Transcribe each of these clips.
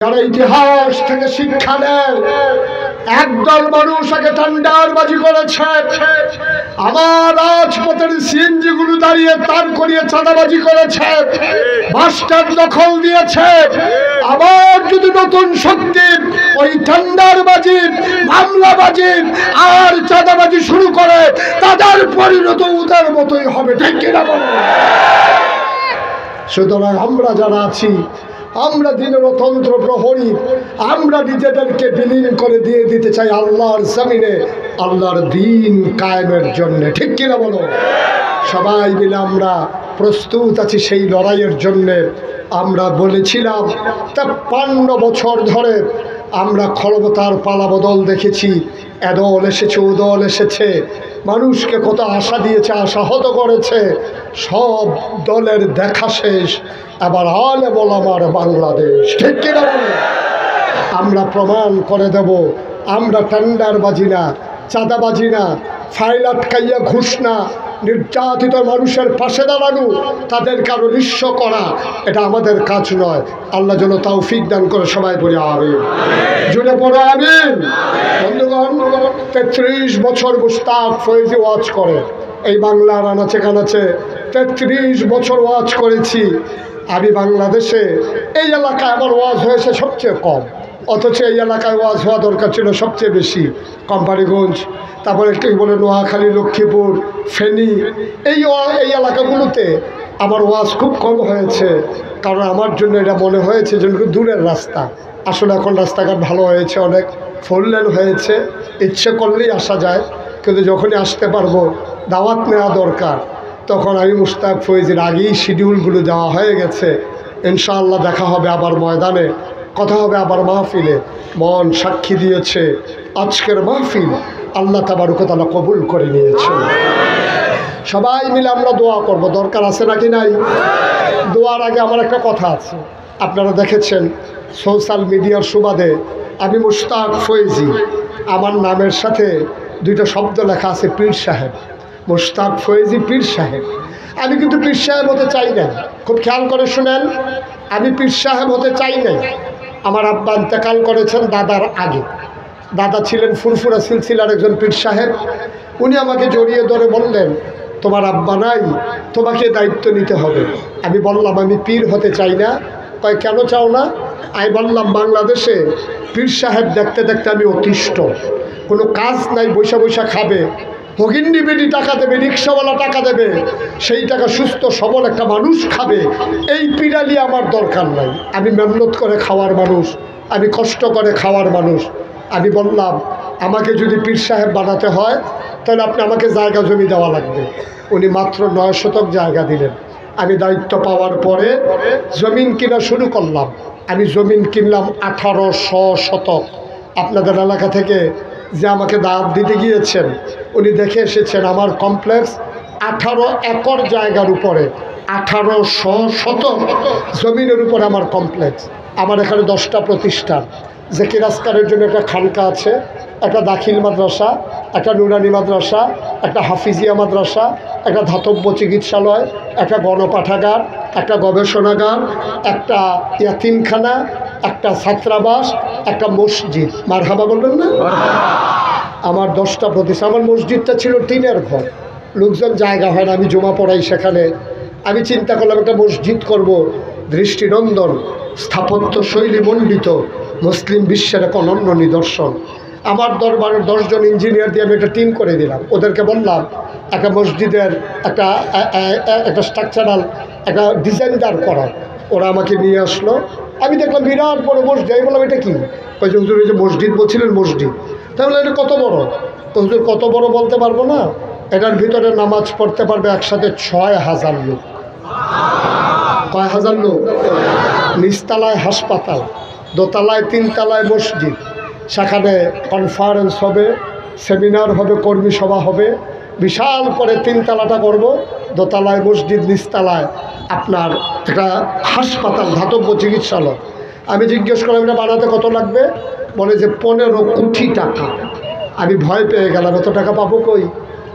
যারা ইতিহাস থেকে শিক্ষা নেয়, একদল মানুষ আগে টেন্ডারবাজি করেছে, আমার রাজপথের সিএনজি গুলো দাঁড়িয়ে তার করিয়ে চাঁদাবাজি করেছে, বাসস্ট্যান্ড দখল দিয়েছে। আবার যদি নতুন শক্তি ওই টেন্ডারবাজি, মামলাবাজি আর চাঁদাবাজি শুরু করে, তাদের পরিণত ওদের মতোই হবে, ঠিক কিনা বলো? সুতরাং আমরা যারা আছি, আমরা দিনের তন্ত্র প্রহরী, আমরা নিজেদেরকে বিলীন করে দিয়ে দিতে চাই আল্লাহর জমিনে, আল্লাহর দ্বীন কায়েমের জন্য, ঠিক কিনা বলো? সবাই মিলে আমরা প্রস্তুত আছি সেই লড়াইয়ের জন্যে। আমরা বলেছিলাম ৫৩ বছর ধরে আমরা ক্ষমতার পালাবদল দেখেছি, এদল এসেছে, ওদল এসেছে, মানুষকে কত আশা দিয়েছে, আশাহত করেছে, সব দলের দেখা শেষ। আবার আলেম ওলামার বাংলাদেশ, ঠিক কিনা বলে? আমরা প্রমাণ করে দেব, আমরা টেন্ডারবাজি না, চাঁদাবাজি না, ফাইল আটকাইয়া ঘুষ না, নির্যাতিত মানুষের পাশে দাঁড়ানো, তাদের কারো নিঃস্ব করা, এটা আমাদের কাজ নয়। আল্লাহ যেন তৌফিক দান করে, সবাই বলি আমিন, জুড়ে পড়ো আমিন। বন্ধুগণ, ৩৩ বছর মুশতাক ফয়েজি ওয়াজ করে এই বাংলার আনাচে কানাচে, ৩৩ বছর ওয়াজ করেছি আমি বাংলাদেশে। এই এলাকায় আমার ওয়াজ হয়েছে সবচেয়ে কম, অথচ এই এলাকায় ওয়াজ হওয়া দরকার ছিল সবচেয়ে বেশি। কোম্পানিগঞ্জ, তারপরে কি বলে নোয়াখালী, লক্ষ্মীপুর, ফেনী, এই এলাকাগুলোতে আমার ওয়াজ খুব কম হয়েছে, কারণ আমার জন্য এটা মনে হয়েছে যেন দূরের রাস্তা। আসলে এখন রাস্তাঘাট ভালো হয়েছে, অনেক ফোর লেন হয়েছে, ইচ্ছে করলেই আসা যায়, কিন্তু যখনই আসতে পারবো দাওয়াত নেওয়া দরকার, তখন আমি মুশতাক ফয়েজির আগেই শিডিউলগুলো দেওয়া হয়ে গেছে। ইনশাআল্লাহ দেখা হবে আবার ময়দানে, কথা হবে আবার মাহফিলে। মন সাক্ষী দিয়েছে আজকের মাহফিল আল্লাহ তাবারক ওয়া তাআলা কবুল করে নিয়েছে। সবাই মিলে আমরা দোয়া করব, দরকার আছে নাকি নাই? দোয়ার আগে আমার একটা কথা আছে, আপনারা দেখেছেন সোশ্যাল মিডিয়ার সুবাদে আমি মুশতাক ফয়েজি, আমার নামের সাথে দুইটা শব্দ লেখা আছে, পীর সাহেব। মুশতাক ফয়েজি পীর সাহেব। আমি কিন্তু পীর সাহেব হতে চাই নাই, খুব খেয়াল করে শুনেন, আমি পীর সাহেব হতে চাই নাই। আমার আব্বা ইন্তেকাল করেছেন দাদার আগে, দাদা ছিলেন ফুরফুরা সিলসিলার একজন পীর সাহেব। উনি আমাকে জড়িয়ে ধরে বললেন, তোমার আব্বা নাই, তোমাকে দায়িত্ব নিতে হবে। আমি বললাম আমি পীর হতে চাই না। কয় কেন চাও না? আমি বললাম বাংলাদেশে পীর সাহেব দেখতে দেখতে আমি অতিষ্ঠ, কোনো কাজ নাই, বৈশা বৈশা খাবে, ভগিন্নি বেডি টাকা দেবে, রিক্সাওয়ালা টাকা দেবে, সেই টাকা সুস্থ সবল একটা মানুষ খাবে, এই পিড়ালি আমার দরকার নাই। আমি মেহনত করে খাওয়ার মানুষ, আমি কষ্ট করে খাওয়ার মানুষ। আমি বললাম আমাকে যদি পীর সাহেব বানাতে হয় তাহলে আপনি আমাকে জায়গা জমি দেওয়া লাগবে। উনি মাত্র 9 শতক জায়গা দিলেন। আমি দায়িত্ব পাওয়ার পরে জমিন কিনা শুরু করলাম। আমি জমিন কিনলাম 1800 শতক। আপনাদের এলাকা থেকে যে আমাকে দাওয়াত দিতে গিয়েছেন উনি দেখে এসেছেন আমার কমপ্লেক্স 18 একর জায়গার উপরে, 1800 শতক জমিনের উপরে আমার কমপ্লেক্স। আমার এখানে 10টা প্রতিষ্ঠান, জেকির আসকারের জন্য একটা খানকা আছে, একটা দাখিল মাদ্রাসা, একটা নুরানি মাদ্রাসা, একটা হাফিজিয়া মাদ্রাসা, একটা ধাতব্য চিকিৎসালয়, একটা গণপাঠাগার, একটা গবেষণাগার, একটা ইয়াতিমখানা, একটা ছাত্রাবাস, একটা মসজিদ। মারহাবা বলবেন না? আমার 10টা প্রতিষ্ঠান। আমার মসজিদটা ছিল টিনের ঘর, লোকজন জায়গা হয় না, আমি জমা পড়াই সেখানে। আমি চিন্তা করলাম একটা মসজিদ করব, দৃষ্টিনন্দন, স্থাপত্য শৈলী মণ্ডিত, মুসলিম বিশ্বের এক অনন্য নিদর্শন। আমার দরবারের 10 জন ইঞ্জিনিয়ার দিয়ে আমি একটা টিম করে দিলাম। ওদেরকে বললাম একটা মসজিদের একটা স্ট্রাকচারাল একটা ডিজাইনদার করা। ওরা আমাকে নিয়ে আসলো, আমি দেখলাম বিরাট বড় মসজিদ। আমি বললাম এটা কি? ওই যে হুজুর এই যে মসজিদ বলছিলেন, মসজিদ। তাই বললাম এটা কত বড়? তো হুজুর কত বড় বলতে পারবো না, এটার ভিতরে নামাজ পড়তে পারবে একসাথে 6000 লোক। কয় হাজার লোক? নিচতলায় হাসপাতাল, দোতলায় 3 তলায় মসজিদ, সেখানে কনফারেন্স হবে, সেমিনার হবে, কর্মী সভা হবে, বিশাল করে 3 তলাটা করব, দোতলায় মসজিদ, নিচতলায় আপনার একটা হাসপাতাল, ধাতব্য চিকিৎসালয়। আমি জিজ্ঞেস করলাম এটা বানাতে কত লাগবে? বলে যে 15 কোটি টাকা। আমি ভয় পেয়ে গেলাম, এত টাকা পাবো কই?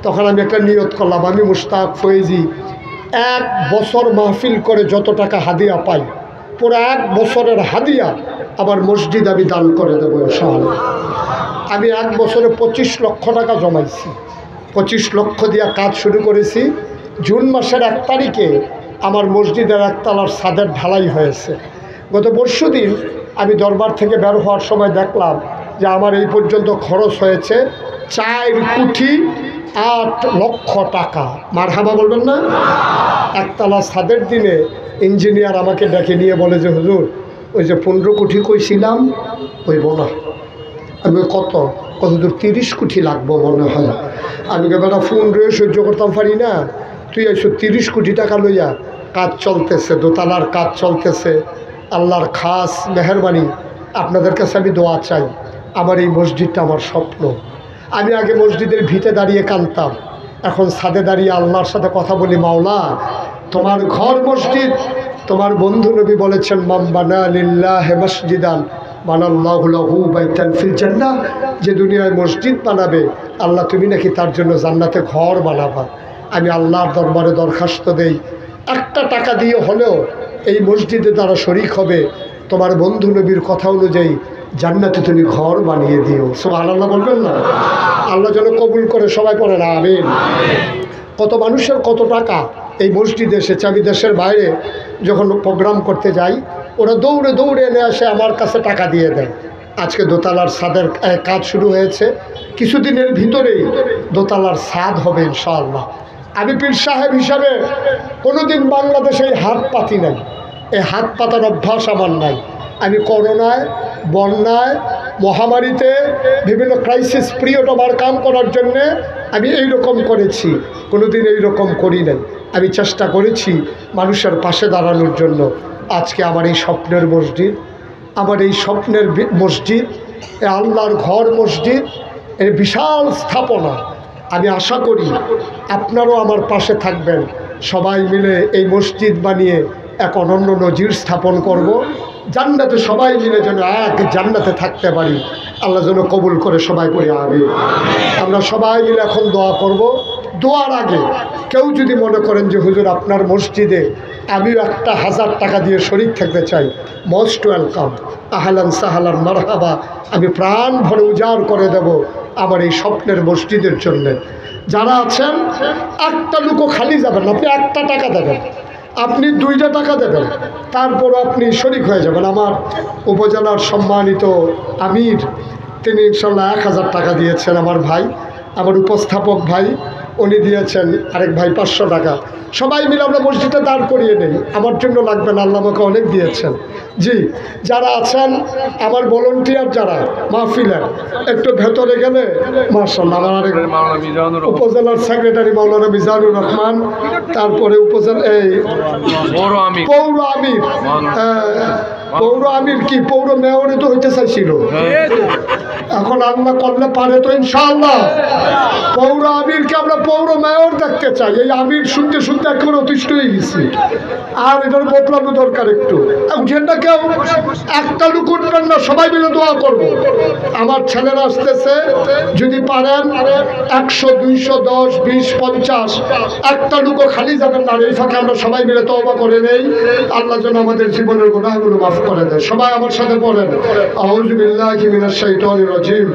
তখন আমি একটা নিয়ত করলাম, আমি মুশতাক ফয়েজি 1 বছর মাহফিল করে যত টাকা হাদিয়া পাই, পুরো 1 বছরের হাদিয়া আমার মসজিদ আমি দান করে দেবো ইনশাআল্লাহ। আমি 1 বছরে 25 লক্ষ টাকা জমাইছি। 25 লক্ষ দিয়ে কাজ শুরু করেছি। জুন মাসের 1 তারিখে আমার মসজিদের একতলার ছাদের ঢালাই হয়েছে। গত পরশুদিন আমি দরবার থেকে বের হওয়ার সময় দেখলাম যে আমার এই পর্যন্ত খরচ হয়েছে 4 কোটি 8 লক্ষ টাকা। মারহাবা বলবেন না? একতলা ছাদের দিনে ইঞ্জিনিয়ার আমাকে ডেকে নিয়ে বলে যে হুজুর, ওই যে 15 কোটি কইছিলাম হইব না। আমি কত হুজুর 30 কোটি লাগবো মনে হয়। আমি বেটা ফোন রে সহ্য করতাম পারি না, তুই এসো 30 কোটি টাকা লইয়া। কাজ চলতেছে, দোতলার কাজ চলতেছে। আল্লাহর খাস মেহরবানি, আপনাদের কাছে আমি দোয়া চাই। আমার এই মসজিদটা আমার স্বপ্ন। আমি আগে মসজিদের ভিটে দাঁড়িয়ে কাঁদতাম, এখন ছাদে দাঁড়িয়ে আল্লাহর সাথে কথা বলি, মাওলা তোমার ঘর মসজিদ। তোমার বন্ধু নবী বলেছেন, মান বানা লিল্লাহি মসজিদান বানাল্লাহু লাহু বাইতান ফিল জান্নাহ, যে দুনিয়ায় মসজিদ বানাবে আল্লাহ তুমি নাকি তার জন্য জান্নাতে ঘর বানাবা। আমি আল্লাহর দরবারে দরখাস্ত দেই, 1 টাকা দিয়ে হলেও এই মসজিদে তারা শরিক হবে, তোমার বন্ধু নবীর কথা অনুযায়ী জান্নাতে তুমি ঘর বানিয়ে দিও। সুবহানাল্লাহ বলবেন না? আল্লাহ যেন কবুল করে, সবাই পড়েন আমিন। কত মানুষের কত টাকা এই মসজিদে এসেছে। আমি দেশের বাইরে যখন প্রোগ্রাম করতে যাই, ওরা দৌড়ে দৌড়ে এনে আসে আমার কাছে টাকা দিয়ে দেয়। আজকে দোতলার ছাদের কাজ শুরু হয়েছে, কিছুদিনের ভিতরেই দোতলার ছাদ হবে ইনশাআল্লাহ। আমি পীর সাহেব হিসাবে কোনোদিন বাংলাদেশে হাত পাতি নাই, এই হাত পাতার অভ্যাস আমার নাই। আমি করোনায়, বন্যায়, মহামারীতে, বিভিন্ন ক্রাইসিস পিরিয়ড আমার কাম করার জন্যে আমি এই রকম করেছি, কোনোদিন এই রকম করি নাই। আমি চেষ্টা করেছি মানুষের পাশে দাঁড়ানোর জন্য। আজকে আমার এই স্বপ্নের মসজিদ, আমার এই স্বপ্নের মসজিদ, এই আল্লাহর ঘর মসজিদ, এর বিশাল স্থাপনা। আমি আশা করি আপনারাও আমার পাশে থাকবেন। সবাই মিলে এই মসজিদ বানিয়ে এক অনন্য নজির স্থাপন করব। জান্নাতে সবাই মিলে যেন এক জান্নাতে থাকতে পারি। আল্লাহ যেন কবুল করে, সবাই করে আমিন। আমরা সবাই মিলে এখন দোয়া করব। দোয়ার আগে কেউ যদি মনে করেন যে হুজুর আপনার মসজিদে আমিও 1000 টাকা দিয়ে শরীক থাকতে চাই, মোস্ট ওয়েলকাম, আহলান সাহলান মারহাবা। আমি প্রাণ ভরে উজাড় করে দেব আমার এই স্বপ্নের মসজিদের জন্য। যারা আছেন, 1টা লুকও খালি যাবেন, আপনি 1টা টাকা দেবেন, আপনি 2টা টাকা দেবেন, তারপরও আপনি শরীক হয়ে যাবেন। আমার উপজেলার সম্মানিত আমির, তিনি ইনশাল্লাহ 1000 টাকা দিয়েছেন। আমার ভাই, আমার উপস্থাপক ভাই, উনি দিয়েছেন আরেক ভাই 500 টাকা। সবাই মিলে আমরা মসজিদটা দাঁড় করিয়ে নেই, আমার জন্য লাগবে না, আল্লাহ আমাকে অনেক দিয়েছেন। জি, যারা আছেন আমার ভলান্টিয়ার, যারা মাহফিলের, একটু ভেতরে গেলে মাশাআল্লাহ আমার আরেক উপজেলার সেক্রেটারি মাওলানা মিজানুর রহমান, তারপরে উপজেলা এই পৌর আমির, পৌর আমির কি পৌর মেয়রে তো হইতে চাইছিল, এখন আল্লাহ করলে পারে তো ইনশাআল্লাহ পৌর আমিরকে আমরা পৌর মেয়র দেখতে চাই। এই আমির শুনতে শুনতে একেবারে অতিষ্ঠ হয়ে গেছি, আর এটার বদলানো দরকার একটু। উঠেন না কেউ, 1টা লুক উঠবেন না, সবাই মিলে দোয়া করবো। আমার ছেলেরা আসতেছে, যদি পারেন 100, 200, 10, 20, 50, 1টা লুকও খালি যাবেন না। এই ফাঁকে আমরা সবাই মিলে তওবা করে নেই, আল্লাহ যেন আমাদের জীবনের গুনাহগুলো মাফ করে দেয়। সবাই আমার সাথে বলেন, আউযু বিল্লাহি মিনাশ শাইতানির রাজিম।